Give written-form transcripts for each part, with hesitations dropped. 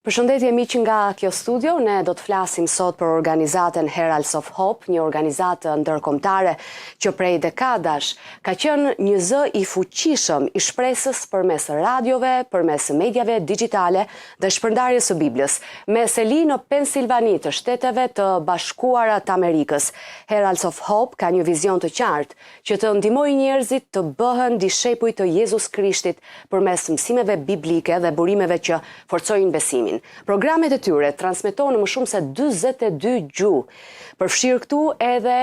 Përshëndetje miq nga kjo studio, ne do të flasim sot për organizatën Heralds of Hope, një organizatë ndërkombëtare që prej dekadash ka qenë një zë i fuqishëm i shpresës përmes radiove, përmes mediave dixhitale dhe shpërndarjes së Biblës. Me seli në Pensilvani të Shteteve të Bashkuara të Amerikës, Heralds of Hope ka një vizion të qartë që të ndihmojë njerëzit të bëhen dishepuj të Jezus Krishtit përmes mësimeve biblike dhe burimeve që forcojnë besimin. Programet e tyre transmetohen në më shumë se 42 gjuhë. Përfshirë këtu edhe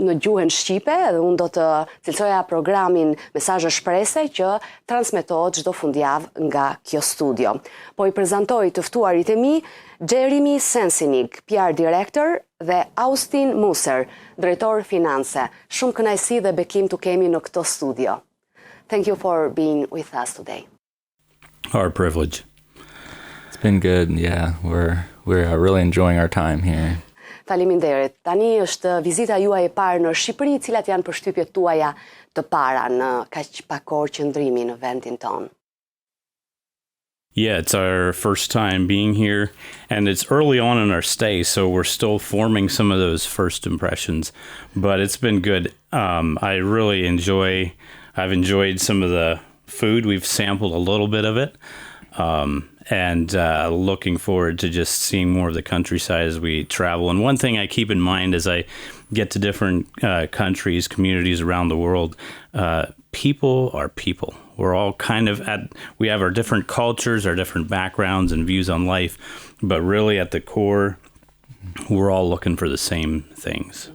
në gjuhën shqipe, dhe unë do të cilësoja programin Mesazhe shprese që transmetohet çdo fundjavë nga kjo studio. Po i prezantoj të ftuarit e mi, Jeremy Sensinig, PR Director, dhe Austin Muser, drejtor finanse. Shumë kënaqësi dhe bekim të kemi në këtë studio. Thank you for being with us today. Our privilege. It's been good, yeah. We're really enjoying our time here. Faleminderit. Tani është vizita juaj e parë në Shqipëri, cilat janë përshtypjet tuaja të para në kaq pak orë qëndrimi në vendin tonë? Yeah, it's our first time being here, and it's early on in our stay, so we're still forming some of those first impressions. But it's been good. I've enjoyed some of the food. We've sampled a little bit of it. And looking forward to just seeing more of the countryside as we travel. And one thing I keep in mind as I get to different countries, communities around the world, people are people. We're all we have our different cultures, our different backgrounds and views on life, but really at the core, we're all looking for the same things.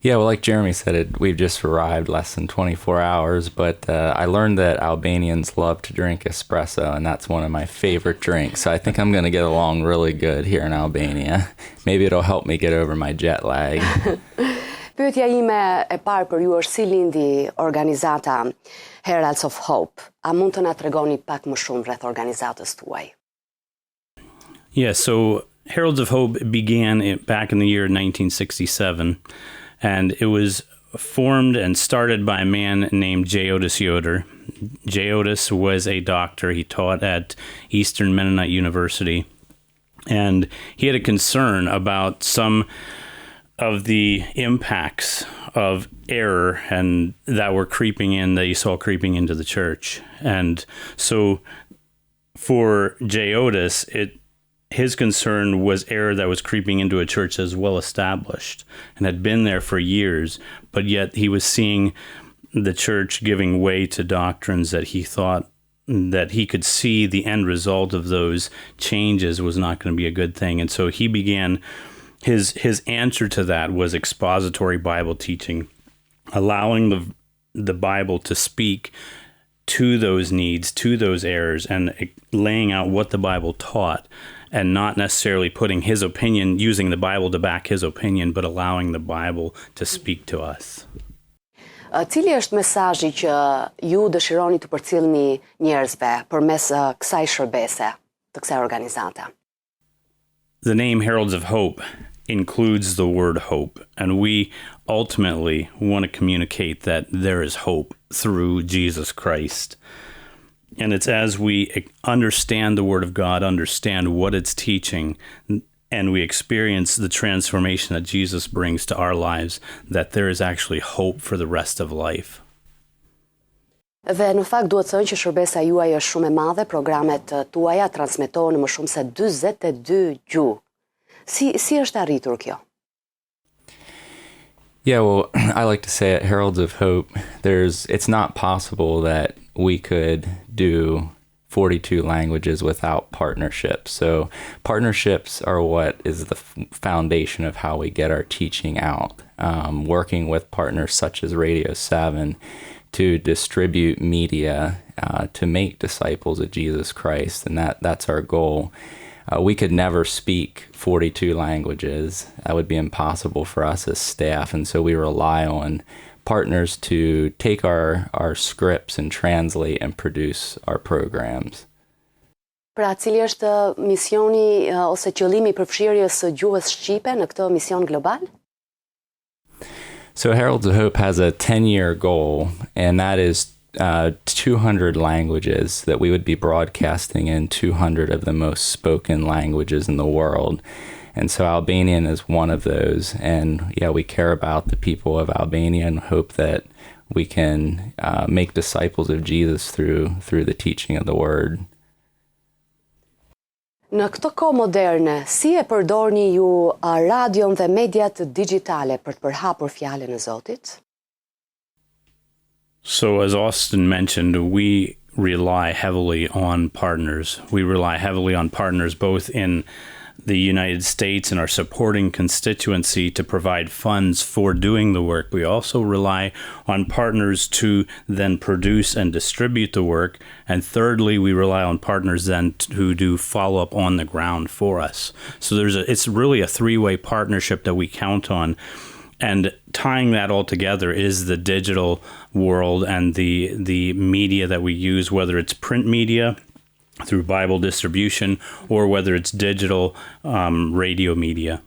Yeah, well, like Jeremy said, we've just arrived less than 24 hours, but I learned that Albanians love to drink espresso, and that's one of my favorite drinks. So I think I'm going to get along really good here in Albania. Maybe it'll help me get over my jet lag. Pyetja ime e parë për ju është si lindi organizata Heralds of Hope. A mund të na tregoni pak më shumë rreth organizatës tuaj? Yeah, so Heralds of Hope began back in the year 1967. And it was formed and started by a man named Jezus Yoder. Jezus was a doctor. He taught at Eastern Mennonite University. And he had a concern about some of the impacts of error and that he saw creeping into the church. And so for Jezus, his concern was error that was creeping into a church as well established and had been there for years, but yet he was seeing the church giving way to doctrines that he thought that he could see the end result of those changes was not going to be a good thing. And so he began, his answer to that was expository Bible teaching, allowing the Bible to speak to those needs, to those errors, and laying out what the Bible taught, and not necessarily putting his opinion, using the Bible to back his opinion, but allowing the Bible to speak to us. Cili është mesazhi që ju dëshironi të përcjellni njerëzve përmes kësaj shërbese, të kësaj organizate? The name Heralds of Hope includes the word hope, and we ultimately want to communicate that there is hope through Jesus Christ. And it's as we understand the Word of God, understand what it's teaching, and we experience the transformation that Jesus brings to our lives, that there is actually hope for the rest of life. Dhe në fakt duhet të thënë që shërbesa juaj është shumë e madhe, programet tuaja transmetohen në më shumë se 42 gjuhë. Si është arritur kjo? Yeah, well, I like to say at Heralds of Hope, it's not possible that we could do 42 languages without partnerships. So partnerships are what is the foundation of how we get our teaching out. Working with partners such as Radio 7 to distribute media, to make disciples of Jesus Christ, and that's our goal. We could never speak 42 languages. That would be impossible for us as staff, and so we rely on partners to take our scripts and translate and produce our programs. Pra, cili është misioni ose qëllimi i përfshirjes së gjuhës shqipe në këtë mision global? So Heralds of Hope has a 10-year goal, and that is 200 languages that we would be broadcasting in 200 of the most spoken languages in the world. And so Albanian is one of those. And yeah, we care about the people of Albania and hope that we can make disciples of Jesus through the teaching of the word. Në këtë kohë moderne, si e përdorni ju radion dhe mediat digjitale për të përhapur fjalën e Zotit? So as Austin mentioned, we rely heavily on partners. We rely heavily on partners both in the United States and our supporting constituency to provide funds for doing the work. We also rely on partners to then produce and distribute the work. And thirdly, we rely on partners then who do follow up on the ground for us. So it's really a three-way partnership that we count on. And tying that all together is the digital world and the media that we use, whether it's print media through Bible distribution or whether it's digital radio media.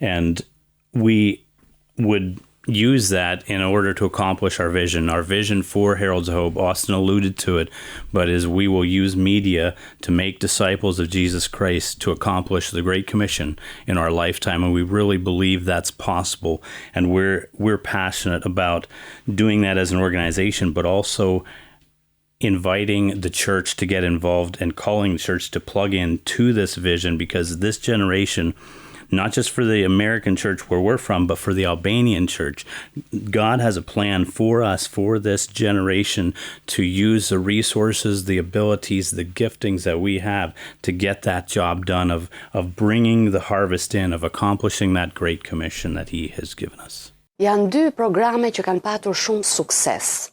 And we would use that in order to accomplish our vision. Our vision for Heralds of Hope, Austin alluded to it, but is we will use media to make disciples of Jesus Christ to accomplish the Great Commission in our lifetime. And we really believe that's possible. And we're passionate about doing that as an organization, but also inviting the church to get involved and calling the church to plug in to this vision, because this generation, not just for the American church where we're from, but for the Albanian church, God has a plan for us, for this generation, to use the resources, the abilities, the giftings that we have to get that job done of bringing the harvest in, of accomplishing that great commission that He has given us. Janë dy programe që kanë patur shumë sukses.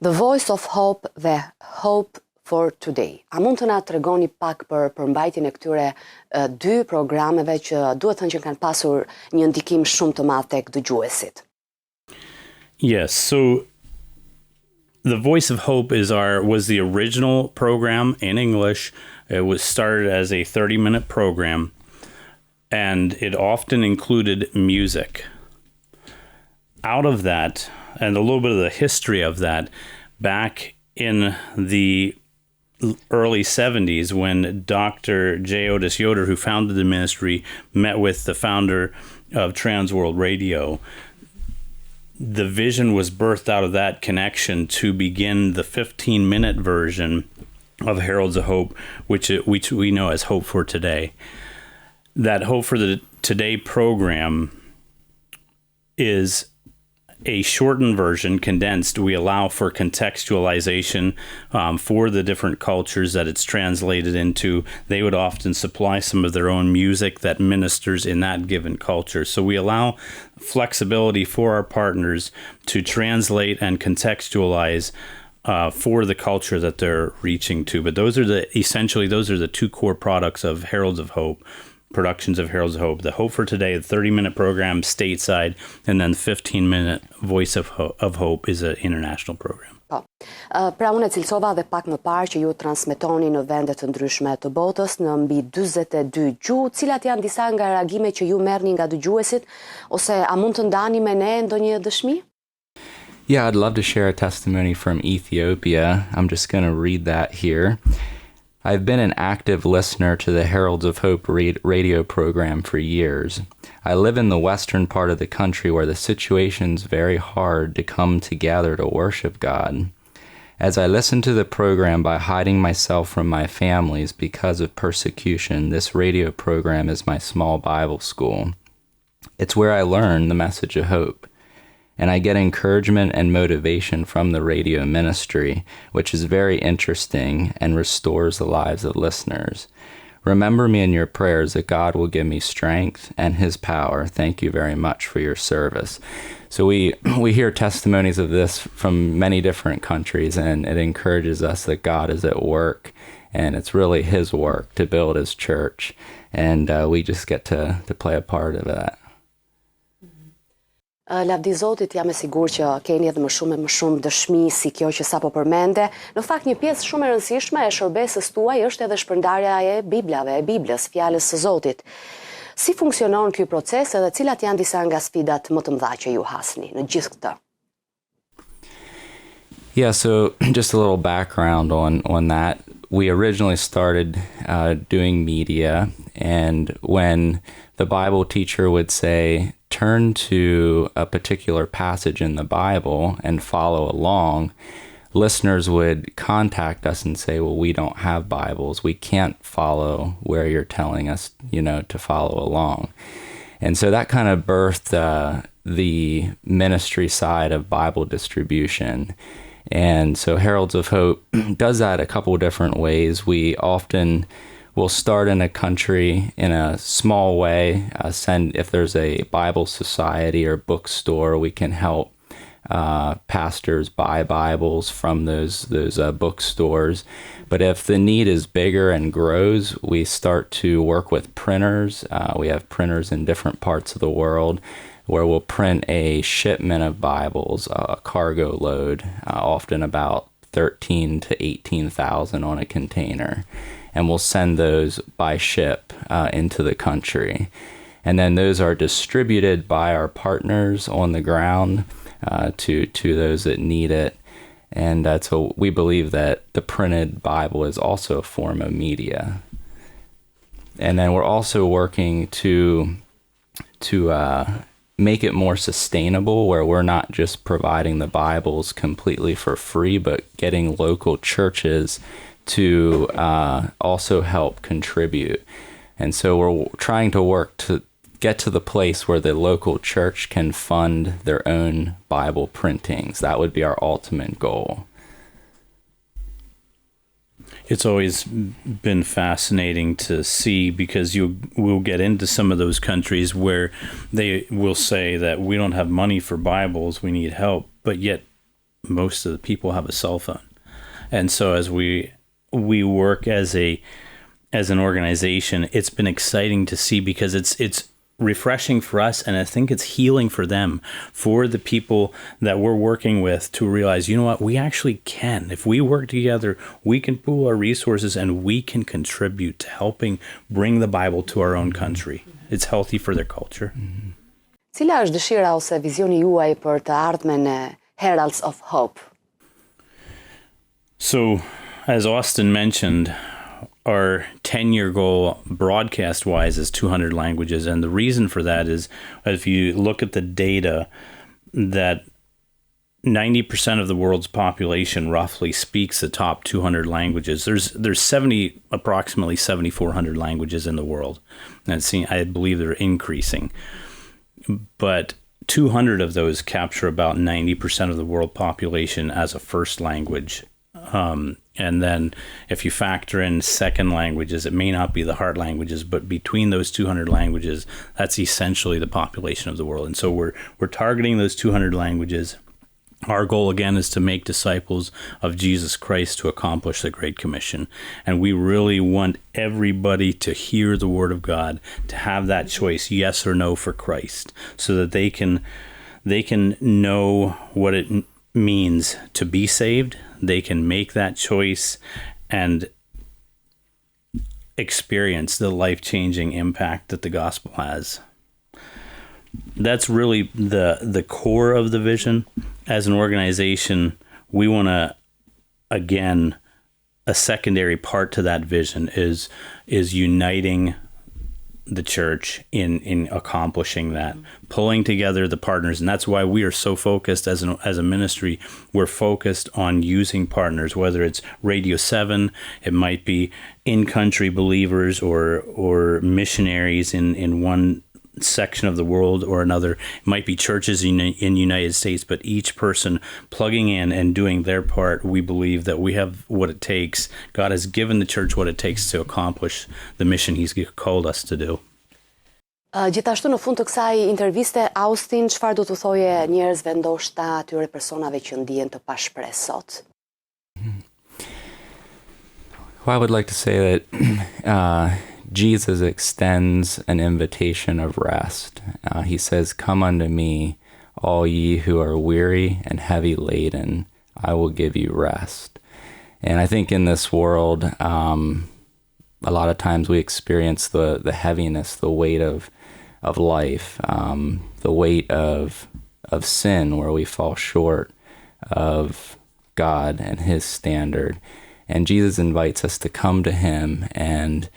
The Voice of Hope dhe Hope for Today. A mund të na tregoni pak për përmbajtjen e këtyre dy programeve që duhet thënë që kanë pasur një ndikim shumë të madh tek dëgjuesit? Yes, so The Voice of Hope was the original program in English. It was started as a 30-minute program, and it often included music. Out of that, and a little bit of the history of that, back in the early 70s, when Dr. Jezus Krishtit, who founded the ministry, met with the founder of Trans World Radio, the vision was birthed out of that connection to begin the 15-minute version of Heralds of Hope, which we know as Hope for Today. That Hope for the Today program is a shortened version, condensed. We allow for contextualization for the different cultures that it's translated into. They would often supply some of their own music that ministers in that given culture. So we allow flexibility for our partners to translate and contextualize for the culture that they're reaching to. But those are the two core products of Heralds of Hope. Productions of Heralds of Hope. The Hope for Today, the 30-minute program stateside, and then 15-minute Voice of Hope is an international program. Po. Pra unë e cilësova dhe pak më parë që ju transmetoni në vende të ndryshme të botës në mbi 42 gjuhë. Cilat janë disa nga reagimet që ju merrni nga dëgjuesit, ose a mund të ndani me ne ndonjë dëshmi? Yeah, I'd love to share a testimony from Ethiopia. I'm just going to read that here. I've been an active listener to the Heralds of Hope radio program for years. I live in the western part of the country where the situation's very hard to come together to worship God. As I listen to the program by hiding myself from my families because of persecution, this radio program is my small Bible school. It's where I learn the message of hope. And I get encouragement and motivation from the radio ministry, which is very interesting and restores the lives of listeners. Remember me in your prayers that God will give me strength and His power. Thank you very much for your service. So we hear testimonies of this from many different countries, and it encourages us that God is at work, and it's really His work to build His church, and we just get to play a part of that. Lavdi Zotit, jam e sigurt që keni edhe më shumë dëshmi si kjo që sapo përmende. Në fakt, një pjesë shumë e rëndësishme e shërbesës tuaj është edhe shpërndarja e Biblave, e Biblës, fjalës së Zotit. Si funksionon ky proces edhe cilat janë disa nga sfidat më të mëdha që ju hasni në gjithë këtë? Yeah, so just a little background on that. We originally started doing media, and when the Bible teacher would say, turn to a particular passage in the Bible and follow along, listeners would contact us and say, well, we don't have Bibles. We can't follow where you're telling us, to follow along. And so that kind of birthed the ministry side of Bible distribution. And so Heralds of Hope does that a couple of different ways. We often will start in a country in a small way, send, if there's a Bible society or bookstore, we can help pastors buy Bibles from those bookstores. But if the need is bigger and grows, we start to work with printers. We have printers in different parts of the world where we'll print a shipment of Bibles, a cargo load, often about 13 to 18,000 on a container. And we'll send those by ship into the country. And then those are distributed by our partners on the ground to those that need it. And so we believe that the printed Bible is also a form of media. And then we're also working to make it more sustainable, where we're not just providing the Bibles completely for free, but getting local churches to also help contribute. And so we're trying to work to get to the place where the local church can fund their own Bible printings. That would be our ultimate goal. It's always been fascinating to see, because we'll get into some of those countries where they will say that we don't have money for Bibles, we need help, but yet most of the people have a cell phone. And so as we work as an organization, it's been exciting to see, because it's refreshing for us, and I think it's healing for them, for the people that we're working with, to realize, what, we actually can. If we work together, we can pool our resources and we can contribute to helping bring the Bible to our own country. It's healthy for their culture. Cila është dëshira ose vizioni juaj për të ardhmen e Heralds of Hope? So, as Austin mentioned, our 10-year goal broadcast-wise is 200 languages. And the reason for that is, if you look at the data, that 90% of the world's population roughly speaks the top 200 languages. There's approximately 7,400 languages in the world. And I believe they're increasing. But 200 of those capture about 90% of the world population as a first language. And then if you factor in second languages, it may not be the heart languages, but between those 200 languages, that's essentially the population of the world. And so we're targeting those 200 languages. Our goal, again, is to make disciples of Jesus Christ to accomplish the Great Commission. And we really want everybody to hear the Word of God, to have that choice, yes or no, for Christ, so that they can know what it means to be saved. They can make that choice and experience the life-changing impact that the gospel has. That's really the core of the vision. As an organization, we want to, again, a secondary part to that vision is uniting the church in accomplishing that, pulling together the partners. And that's why we are so focused as a ministry. We're focused on using partners, whether it's Radio 7, it might be in-country believers or missionaries in one section of the world or another. It might be churches in United States, but each person plugging in and doing their part. We believe that we have what it takes. God has given the church what it takes to accomplish the mission He's called us to do. Gjithashtu, në fund të kësaj interviste, Austin, çfarë do të thoje njerëzve, ndoshta atyre personave që ndihen të pashpresë sot? Well, I would like to say that Jesus extends an invitation of rest. He says, "Come unto me, all ye who are weary and heavy laden, I will give you rest." And I think in this world, a lot of times we experience the heaviness, the weight of life, the weight of sin, where we fall short of God and his standard. And Jesus invites us to come to him and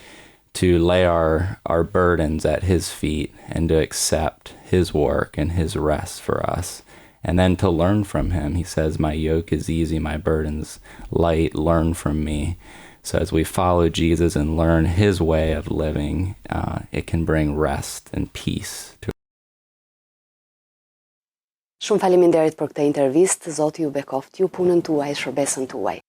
to lay our burdens at his feet and to accept his work and his rest for us. And then to learn from him. He says, my yoke is easy, my burden's light, learn from me. So as we follow Jesus and learn his way of living, it can bring rest and peace to. Shumë faleminderit për këtë intervistë, Zoti ju bekoft ju punën tuaj, shërbesën tuaj.